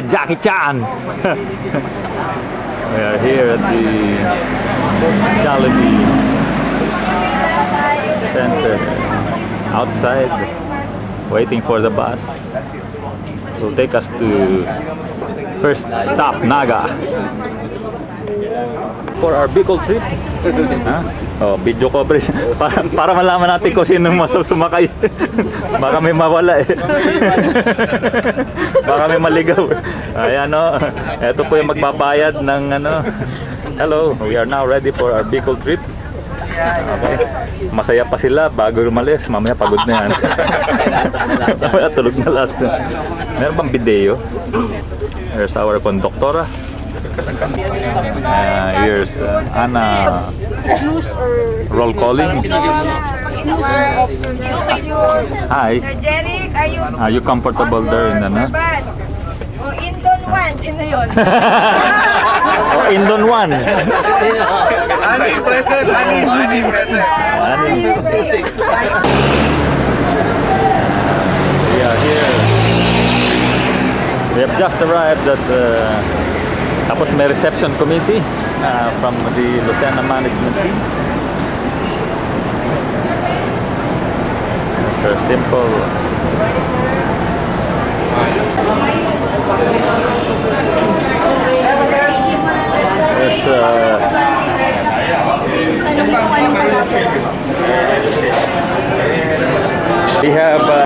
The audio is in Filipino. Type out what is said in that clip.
Jackie Chan. We are here at the Jollibee Center, outside, waiting for the bus. It will take us to first stop, Naga. For our Bicol trip. Oh, video coverage para malaman natin kung sino sumakay. Baka may mawala eh. Baka may maligaw. Ayan o. Ito po yung magbabayad ng ano. Hello, we are now ready for our Bicol trip. Okay. Masaya pa sila bago umalis. Mamaya pagod na yan. Mamaya tulog na lahat. Meron bang video? Here's our conductora. Here's Anna. Roll calling. Hi. Sir Jeric, Are you comfortable there in ano? O Indon 1, sino yun? Oh, Indon 1. Ani present. We are here. We have just arrived at tapos may reception committee from the Lucena management team. After simple